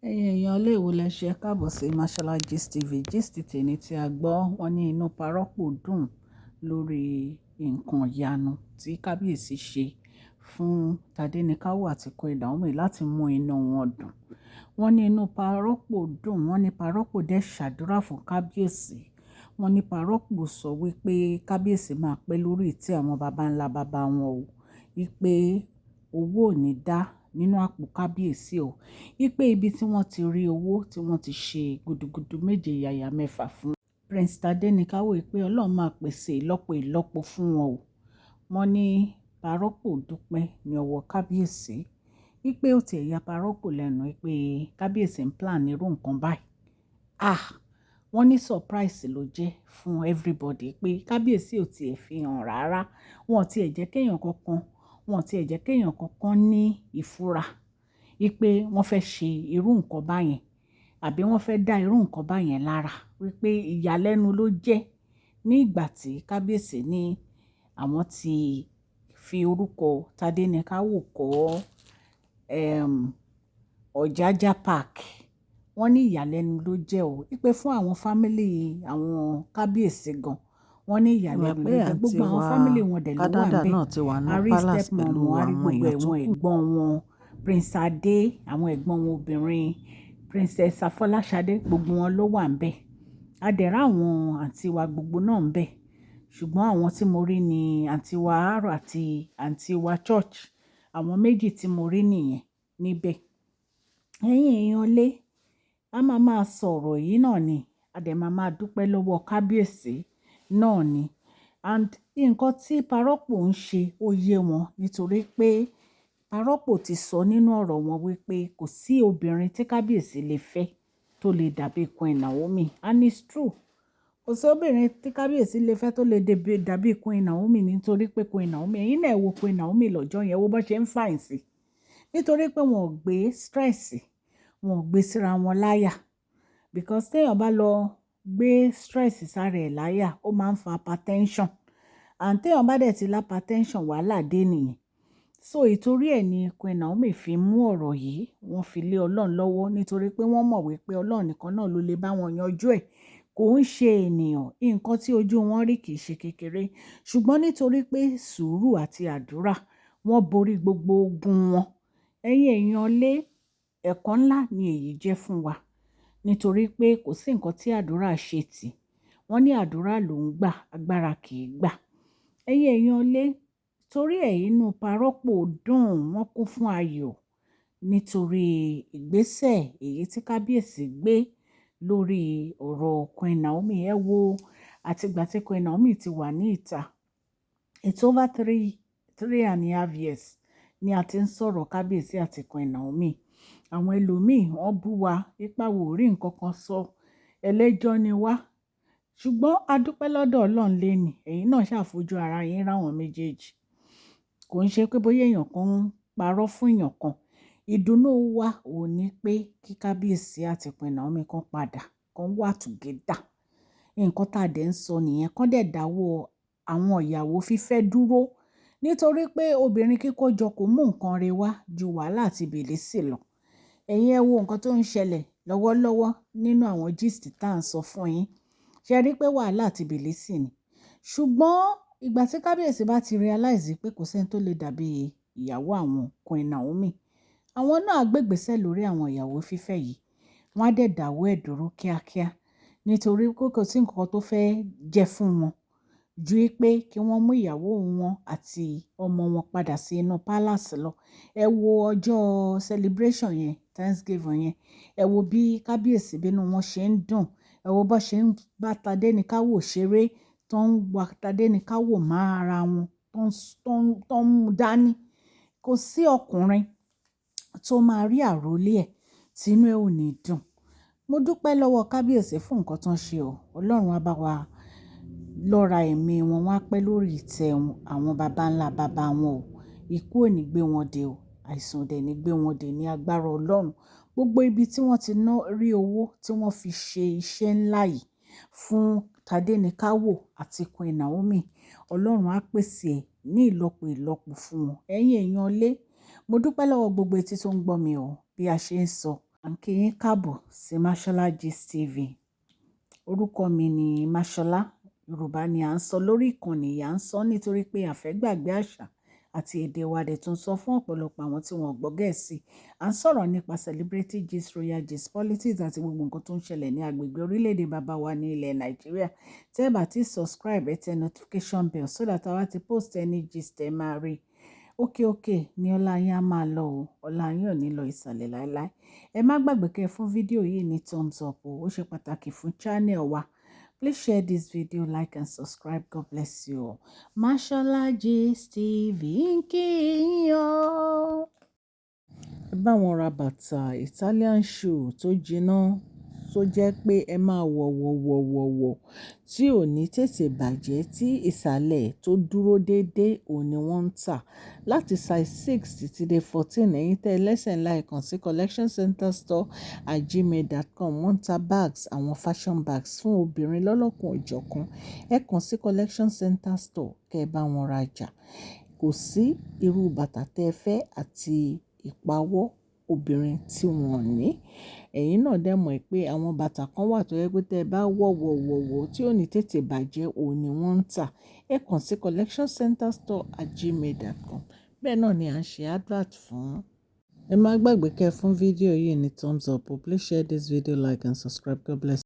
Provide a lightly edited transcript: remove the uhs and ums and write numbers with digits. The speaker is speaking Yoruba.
Ẹ̀yin èèyàn ilé ìwò lẹ ṣe káàbọ̀ sí Mashola Gist TV. Gist tèmi tí a gbọ́ wọn ní inú parọ́pò dùn lórí nǹkan ìyanu tí Kabiyesi ṣe fún Tadenikawo àti Queen Naomi láti mú inú wọn dùn. Wọ́n ní inú parọ́pò dùn, wọ́n ní parọ́pò dẹ̀ ṣàdúrà fún Kabiyesi. Wọ́n ní parọ́pò sọ wípé Kabiyesi máa pẹ́ lórí ìtẹ́ àwọn baba ńlá baba wọn o, wípé owó ò ní dá nínú àpò Kabiyesi o, wípé ibi tí wọ́n ti rí owó tí wọ́n ti ṣe gudugudu méje yàyà mẹ́fà fún Prince Tadenikawo, wípé Ọlọ́run máa pèsè ìlọ́po ìlọ́po fún wọn o. Wọ́n ní parọ́pò dúpẹ́ ní ọwọ́ Kabiyesi, wípé ó ti ẹ̀yà parọ́pò lẹ́nu wípé Kabiyesi ń plan irú nǹkan báyìí. Wọ́n ní surprise ló jẹ́ fún everybody pé Kabiyesi ò tiẹ̀ fi hàn rárá. Wọn ò tiẹ̀ jẹ́ kéèyàn kankan ní ìfura wípé wọ́n fẹ́ ṣe irú nǹkan báyẹn àbí wọ́n fẹ́ dá irú nǹkan báyẹn lára, wípé ìyàlẹ́nu ló jẹ́ ní ìgbà tí Kabiyesi ní àwọn ti fi orúkọ Tadenikawo kọ́ Ọ̀jájá Park. Wọ́n ní ìyàlẹ́nu ló jẹ́ o, wípé fún àwọn fámílì àwọn Kabiyesi gan, wọ́n ní ìyàlẹ́nu ló jẹ́. Gbogbo àwọn fámílì wọn dẹ̀ ló wà níbẹ̀. Àrí stepmom wọn, àrí gbogbo ẹ̀wọ̀n ẹ̀gbọ́n wọn, Prince Adé, àwọn ẹ̀gbọ́n wọn obìnrin, Princess Afọláṣadé, gbogbo wọn ló wà níbẹ̀. Adẹ̀rá àwọn àǹtí wa gbogbo náà níbẹ̀. Ṣùgbọ́n àwọn tí mo rí ni àǹtí wa Aro àti àǹtí wa Church. Àwọn méjì tí mo rí nìyẹn níbẹ̀. Ẹ̀yin èèyàn lé, a máa sọ̀rọ̀ yìí náà ni. A dẹ̀ máa dúpẹ́ lọ́wọ́ Kabiyesi náà ni. And nǹkan tí parọ́pò ń ṣe ó yé wọn, nítorí pé parọ́pò ti sọ nínú ọ̀rọ̀ wọn wípé kò sí obìnrin tí Kabiyesi lè fẹ́ tó lè dàbí Queen Naomi. And it's true. Kò sí obìnrin tí Kabiyesi lè fẹ́ tó lè dàbí Queen Naomi, nítorí pé Queen Naomi, ẹ̀yin náà wo Queen Naomi lọ́jọ́ yẹn, wo bó ṣe ń fàìn sí. Nítorí pé wọn ò gbé stress, wọn ò gbé síra wọn láyà. Because téèyàn bá lọ gbé stress sára ẹ̀ láyà, ó máa ń fa hypertension. And téèyàn bá dẹ̀ ti lá hypertension, wàhálà dé nìyẹn. So ìtorí ẹ̀ ni Queen Naomi fi mú ọ̀rọ̀ yìí, wọ́n fi lé Ọlọ́run lọ́wọ́, nítorí pé wọ́n mọ̀ wípé Ọlọ́run nìkan náà ló lè bá wọn yanjú ẹ̀. Kò ń ṣe ènìyàn, nǹkan tí ojú wọn rí kì í ṣe kékeré. Ṣùgbọ́n nítorí pé sùúrù àti àdúrà, wọ́n borí gbogbo ogun wọn. Ẹ̀yin èèyàn lé, ẹ̀kọ́ ńlá ni èyí jẹ́ fún wa. Nítorí pé kò sí nǹkan tí àdúrà ṣe tì. Wọ́n ní àdúrà ló ń gbà, agbára kì í gbà. Ẹ̀yin èèyàn lé, torí ẹ̀ inú parọ́pò dùn, wọ́n kún fún ayọ̀ nítorí ìgbésẹ̀ èyí tí Kabiyesi gbé lórí ọ̀rọ̀ Queen Naomi. Ẹ wo àtìgbà tí Queen Naomi ti wà ní ìta, it's over 3.5 years ni a ti ń sọ̀rọ̀ Kabiyesi àti Queen Naomi. Àwọn ẹlòmíì wọ́n bú wa, ipa wò rí nǹkan kan sọ, ẹlẹ́jọ́ ni wá. Ṣùgbọ́n a dúpẹ́ lọ́dọ̀ Ọlọ́run léni, ẹ̀yin náà ṣàfojú ara yín ráwọn méjèèjì. Kò ń ṣe pé bóyá èèyàn kan ń parọ́ fún èèyàn kan. Ìdùnnú wa ò ní pé kí Kabiyesi àti Queen Naomi kan padà, kan wà together. Nǹkan tá a dẹ̀ ń sọ nìyẹn, kán dẹ̀ dáwọ́ àwọn ìyàwó fífẹ́ dúró. Nítorí pé obìnrin kíkó jọ kò mú nǹkan re wá ju wàhálà àti bèlésì lọ. Ẹ̀yin ẹ wo nǹkan tó ń ṣẹlẹ̀ lọ́wọ́lọ́wọ́ nínú àwọn gist tá à ń sọ fún yín. Ṣé rí pé wàhálà àti bèlésì ni? Ṣùgbọ́n ìgbà tí Kabiyesi bá ti realize pé kò sẹ́ni tó lè dàbí ìyàwó àwọn Queen Naomi, àwọn náà gbégbèsè lórí àwọn ìyàwó fífẹ́ yìí. Wọ́n á dẹ̀ dáwọ́ ẹ̀ dúró kíákíá. Nítorí pé kò sí nǹkan tó fẹ́ jẹ fún wọn ju pé kí wọ́n mú ìyàwó wọn àti ọmọ wọn padà sí inú palace lọ. Ẹ wo ọjọ́ celebration yẹn, Thanksgiving yẹn. Ẹ wo bí Kabiyesi bínú wọn ṣe ń dùn. Ẹ wo bó ṣe ń bá Tadenikawo ṣeré, tó ń wa Tadenikawo mọ́ ara wọn, tó ń mú dání. Kò sí ọkùnrin tó máa rí àrólé ẹ̀ tínú ẹ̀ ò ní dùn. Mo dúpẹ́ lọ́wọ́ Kabiyesi fún nǹkan tó ń ṣe o. Ọlọ́run á bá wa lọ́ra ẹ̀mí wọn, wọ́n á pẹ́ lórí ìtẹ́ àwọn baba ńlá baba wọn o. Ikú ò ní gbé wọn dé o. Àìsàn dẹ̀ ní gbé wọn dé ní agbára Ọlọ́run. Gbogbo ibi tí wọ́n ti rí owó tí wọ́n fi ṣe iṣẹ́ ńlá yìí fún Tadenikawo àti Queen Naomi, Ọlọ́run á pèsè ẹ̀ ní ìlọ́po ìlọ́po fún wọn. Ẹ̀yin èèyàn lé, mo dúpẹ́ lọ́wọ́ gbogbo etí tó ń gbọ́ mi o, bí a ṣe ń sọ. À ń kí yín káàbọ̀ sí Mashola Gist TV. Orúkọ mi ni Mashola. Yorùbá ni à ń sọ lórí ìkànnì yìí. À ń sọ nítorí pé a fẹ́ gbàgbé àṣà àti èdè wa dẹ̀ tún sọ fún ọ̀pọ̀lọpọ̀ àwọn tí wọ́n gbọ́ Gẹ̀ẹ́sì. À ń sọ̀rọ̀ nípa celebrity gist, royal gist, politics àti gbogbo nǹkan tó ń ṣẹlẹ̀ ní agbègbè orílẹ̀-èdè bàbá wa ní ilẹ̀ Nàìjíríà. Tẹ́ ẹ bá ti subscribe, ẹ tẹ notification bell so that àwa ti post any gist ẹ máa rí. Ókè ni ọlá yín á máa lọ o, ọlá yín ò ní lọ ìsàlẹ̀ láéláé. Ẹ má gbàgbé kẹ́ fún fídíò yìí ní thumbs up o, ó ṣe pàtàkì fún channel wa. Please share this video, like and subscribe. God bless you all. Mashola Gist TV ń kí yín o. Ẹ bá wọn ra bàtà Italian shoe tó jiná tó jẹ́ pé ẹ máa wọ̀ tí ò ní tètè bàjẹ́, tí ìsàlẹ̀ tó dúró déédéé òun ni wọ́n ń tà láti size 6 títí dé 14. Ẹ̀yin tẹ́ ẹlẹ́sẹ̀ ńlá ẹ kàn sí collectioncenterstore@gmail.com. Wọ́n ń ta bags, àwọn fashion bags fún obìnrin lọ́lọ́kun òjọ̀kan. Ẹ kàn sí collection center store kẹ́ ẹ bá wọn rajà. Kò sí irú bàtà tẹ́ ẹ fẹ́ àti ìpawọ́ obìnrin tí wọ́n ní. Ẹ̀yin náà dẹ̀ mọ̀ pé àwọn bàtà kan wà tó yẹ pé tẹ́ ẹ bá wọ̀ tí ò ní tètè bàjẹ́ òun ni wọ́n ń tà. Ẹ kàn sí collectioncenterstore@gmail.com. Bẹ́ẹ̀ náà ni à ń ṣe advert fún. Ẹ má gbàgbé kẹ́ fún fídíò yìí ní thumbs up. Please share this video, like and subscribe. God bless.